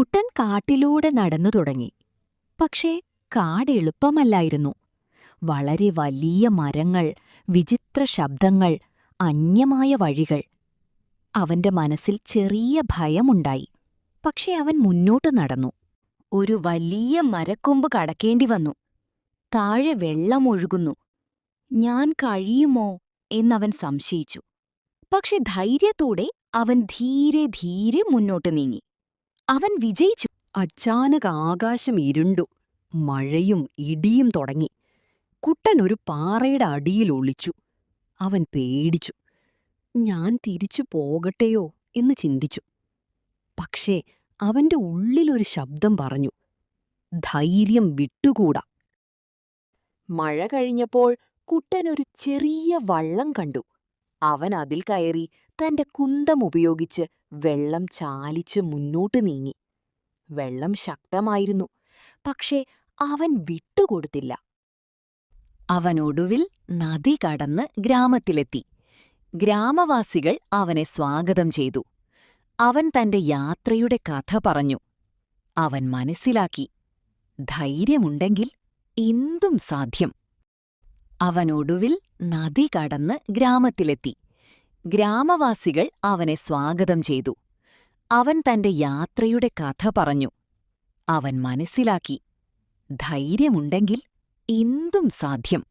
കുട്ടൻ കാട്ടിലൂടെ നടന്നു തുടങ്ങി. പക്ഷേ കാട് എളുപ്പമല്ലായിരുന്നു. വളരെ വലിയ മരങ്ങൾ, വിചിത്ര ശബ്ദങ്ങൾ, അന്യമായ വഴികൾ. അവന്റെ മനസ്സിൽ ചെറിയ ഭയമുണ്ടായി. പക്ഷെ അവൻ മുന്നോട്ടു നടന്നു. ഒരു വലിയ മരക്കൊമ്പ് കടക്കേണ്ടി വന്നു. താഴെ വെള്ളമൊഴുകുന്നു. ഞാൻ കഴിയുമോ എന്നവൻ സംശയിച്ചു. പക്ഷെ ധൈര്യത്തോടെ അവൻ ധീരെ ധീരെ മുന്നോട്ട് നീങ്ങി. അവൻ വിജയിച്ചു. അച്ചാനക് ആകാശം ഇരുണ്ടു. മഴയും ഇടിയും തുടങ്ങി. കുട്ടൻ ഒരു പാറയുടെ അടിയിൽ ഒളിച്ചു. അവൻ പേടിച്ചു. ഞാൻ തിരിച്ചു പോകട്ടെയോ എന്ന് ചിന്തിച്ചു. പക്ഷേ അവന്റെ ഉള്ളിലൊരു ശബ്ദം പറഞ്ഞു, ധൈര്യം വിട്ടുകൂടാ. മഴ കഴിഞ്ഞപ്പോൾ കുട്ടനൊരു ചെറിയ വള്ളം കണ്ടു. അവൻ അതിൽ കയറി തന്റെ കുന്തം ഉപയോഗിച്ച് വെള്ളം ചാലിച്ച് മുന്നോട്ട് നീങ്ങി. വെള്ളം ശക്തമായിരുന്നു. പക്ഷേ അവൻ വിട്ടുകൊടുത്തില്ല. അവനൊടുവിൽ നദി കടന്ന് ഗ്രാമത്തിലെത്തി. ഗ്രാമവാസികൾ അവനെ സ്വാഗതം ചെയ്തു. അവൻ തന്റെ യാത്രയുടെ കഥ പറഞ്ഞു. അവൻ മനസ്സിലാക്കി, ധൈര്യമുണ്ടെങ്കിൽ എന്തും സാധ്യം. അവനൊടുവിൽ നദി കടന്ന് ഗ്രാമത്തിലെത്തി. ഗ്രാമവാസികൾ അവനെ സ്വാഗതം ചെയ്തു. അവൻ തന്റെ യാത്രയുടെ കഥ പറഞ്ഞു. അവൻ മനസ്സിലാക്കി, ധൈര്യമുണ്ടെങ്കിൽ എന്തും സാധ്യം.